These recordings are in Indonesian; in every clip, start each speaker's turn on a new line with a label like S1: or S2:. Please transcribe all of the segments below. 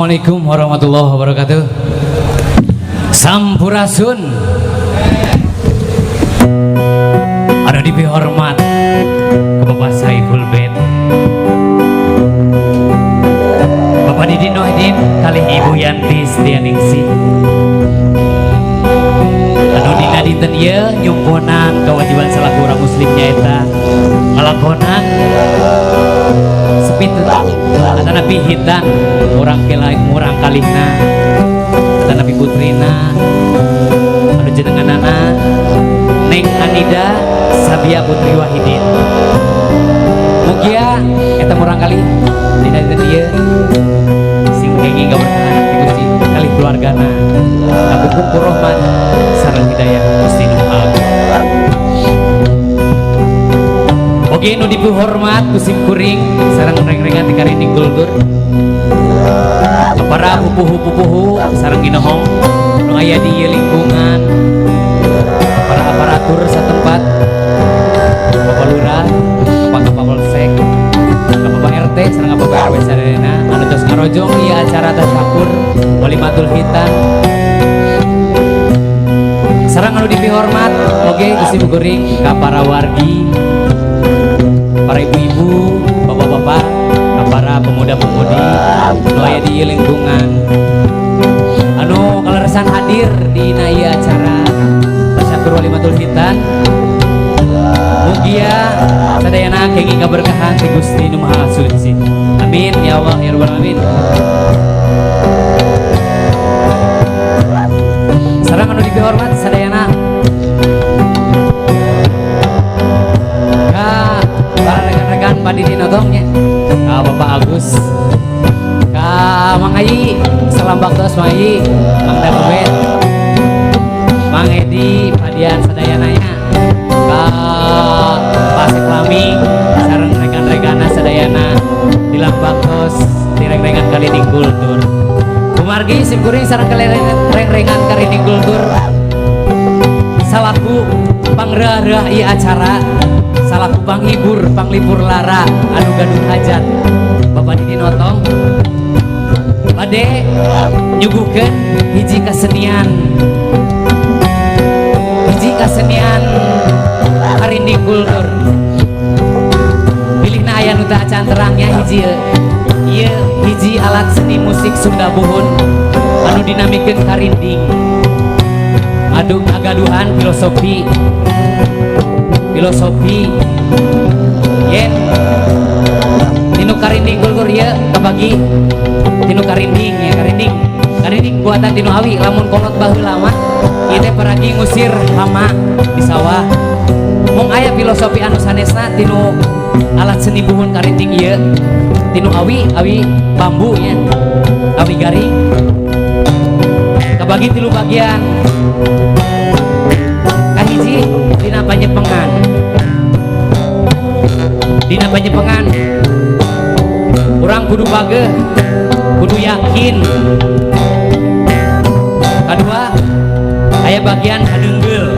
S1: Assalamualaikum warahmatullahi wabarakatuh. Sampurasun. Ada di hormat ke Bapak Saiful Bed, Bapak Didin Nohidin kali Ibu Yanti Setianingsih. Anu dina dinten ieu nyumpunan kewajiban salaku urang muslim nyaeta ngalakonan sepitut atana pihitan urang kalihna atana putrina anu jenenganana Neng Anida Sabia Putri Wahidin. Mugia eta urang kalih dina dinten ieu sing kenging kaberkahan ti Gusti kalih keluargana kakumpul rahmat sareng hidayah Gusti Nu Agung. Oke, nu dihormat kusim kuring sareng reng-rengan ti karinding kultur. Para pupuh-pupuh sareng ginohong nu aya di lingkungan, para aparatur satempat, Bapak Lurah, Pak Kapolsek, Bapak RT sareng Bapak RW sadayana anu tos ngarojong ieu acara tasyakur walimatul khitan. Sareng anu dihormat oge kusim kuring ka para wargi, para ibu-ibu, bapak-bapak, para pemuda-pemudi nu aya di lingkungan anu kaleresan hadir di ieu acara tasyakur walimatul khitan. Mugia sadayana kenging kaberkahan ti Gusti Nu Maha Suci. Amin ya Allah ya rabbal alamin. Sareng anu dihormat sadayana para rekan-rekan Pak Didin Otongnya, Bapak Agus, Mang Ayi, salam baktos Mang Ayi, Mang Dagobet, Mang Edi, Pak Dian sadayananya, Pak Seklami, sareng rekan-rekanna sadayana dilang baktos direng-rengan kalinding kultur. Kumargi simkuring sareng reng-rengan kalinding kultur. Salaku pangrah-rah ieu acara, salaku panghibur panglipur lara anu gaduh hajat Bapak Didin Otong bade nyuguhkeun hiji kasenian karinding kultur. Pilihna aya nu teu acan terangnya hiji ieu hiji alat seni musik Sunda Buhun anu dinamikeun karinding adu agaduhan filosofi yen tinu karinding kultur ieu kabagi tinu karinding ya karinding buatan tinu awi lamun kolot baheula mah ieu teh paragi ngusir hama di sawah. Mung aya filosofi anu sanesna tinu alat seni buhun karinding ieu tinu awi bambu nya awi garing kabagi tilu bagian. Kahiji dina panyepengan urang kudu bageh kudu yakin. Kadua aya bagian hadeungeul,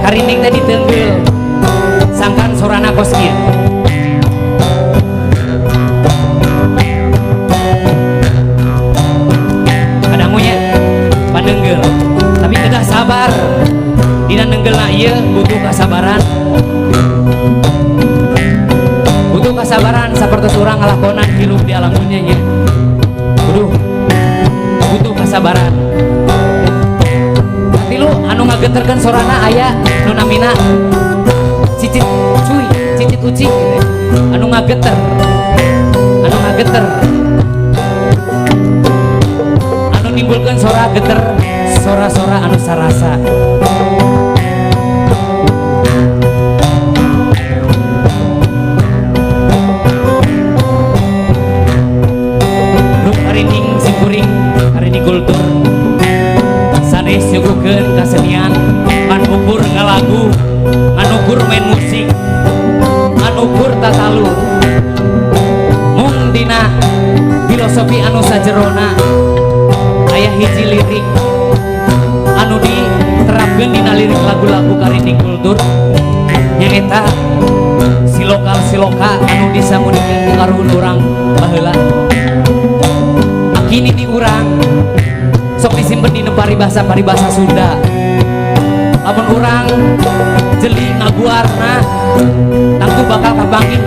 S1: karinding tadi teungeul sangkan sorana kos kieu. Kadangunya paneungeul tapi kedah sabar dina neunggeulna ieu butuh kasabaran sapertos urang ngalakonan hirup di alam dunia nya butuh kasabaran. Tilu anu ngagenterkeun sorana aya nu namina cicit ucing anu ngageter anu nimbulkeun sora geter sora-sora anu sarasa. Karinding kultur sanes nyuguhkeun kasenian ngan ukur ngalagu, ngan ukur main musik, ngan ukur tatalu. Mung dina filosofi anu sajerona aya hiji lirik anu diterapkeun dina lirik lagu-lagu karinding kultur nyaeta siloka anu disamudikeun ku karuhun urang baheula. kini di urang sok disimpen di paribasa Sunda. Lamun urang jeli ngaguarna tangtu bakal kabangin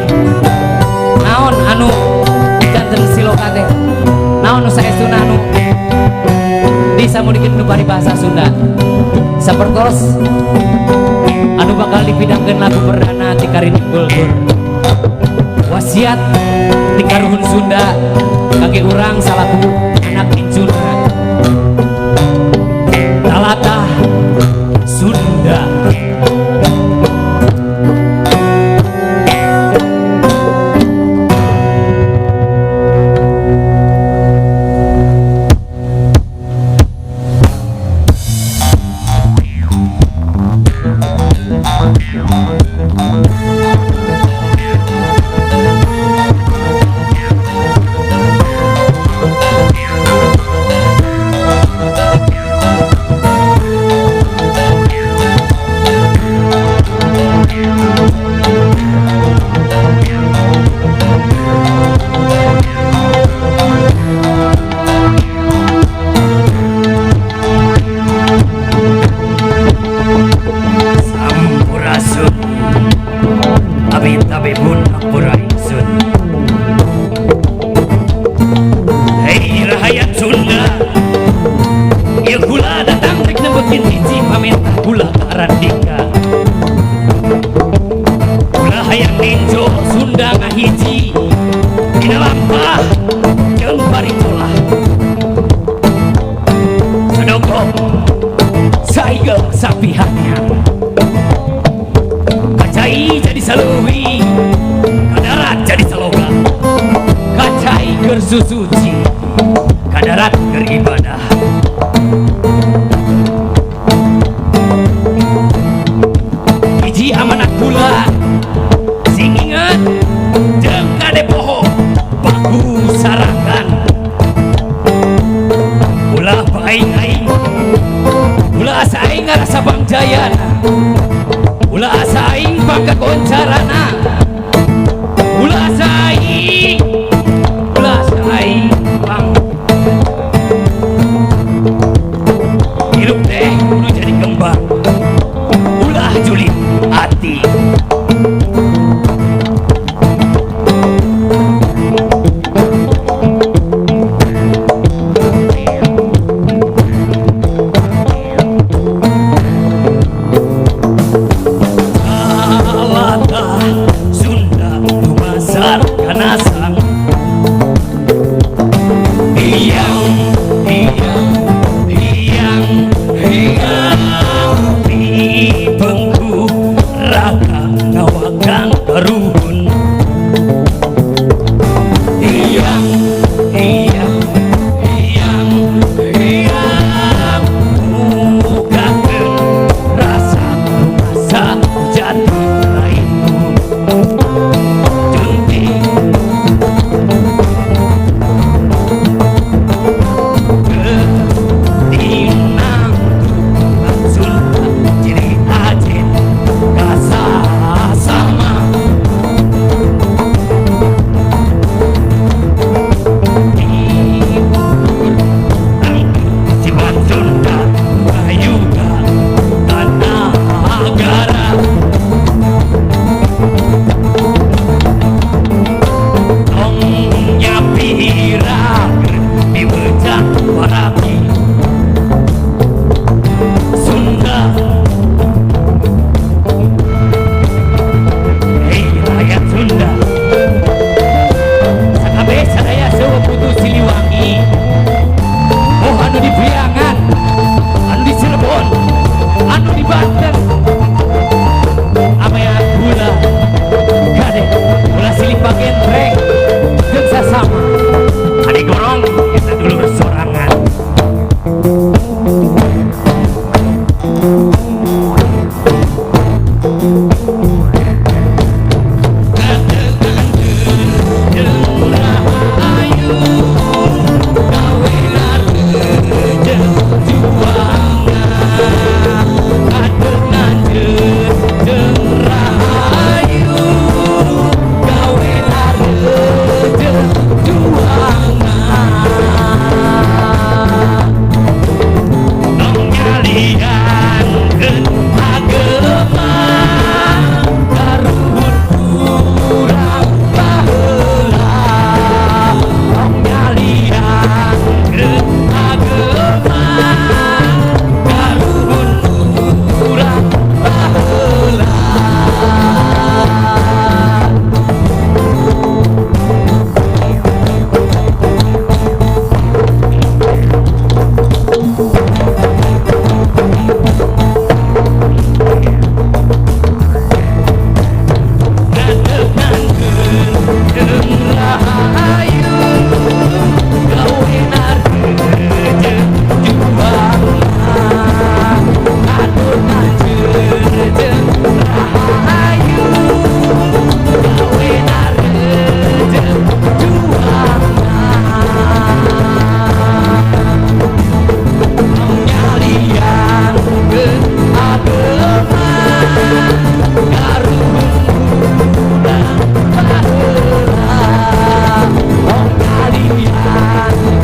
S1: naon anu janten siloka teh, naon nu saestuna anu disamudikeun nu paribasa Sunda. Sapertos anu bakal dipidangkeun lagu perdana ti Karining Gulgur. Wasiat di karuhun Sunda kage urang salaku anak injuna. Talatah Sunda. Sapihannya kacai jadi saluwi, kadarat jadi saloga, kacai gersusuci, kadarat geribadah. Hiji amanat pula sing ingat jeung kade poho baku sarangan ulah paing-aing, ulah asa aing ngarasa bangjayana, ulah asa aing pangkagoncarana, ulah asa aing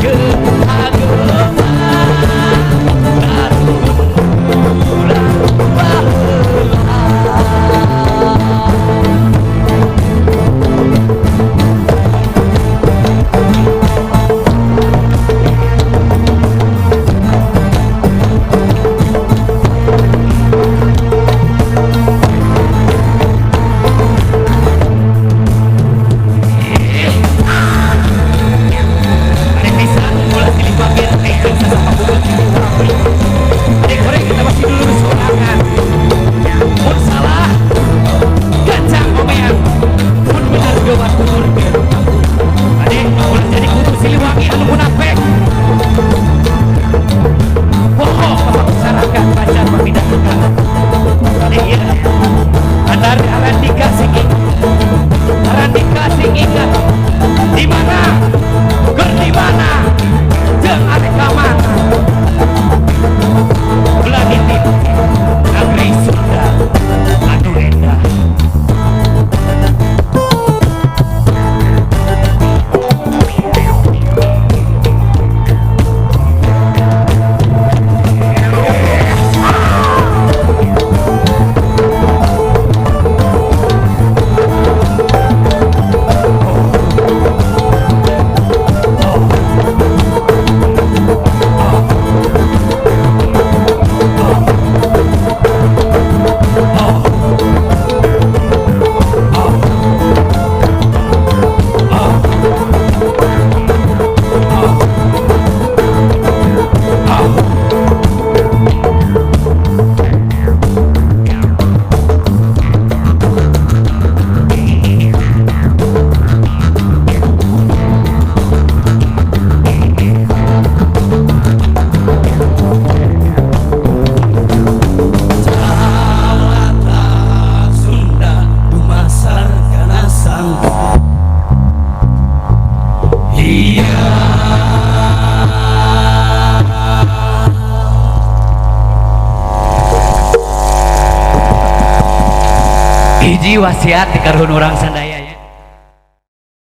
S1: ke agama Karunulah baheula. Hiji wasiat di karhun urang sadaya.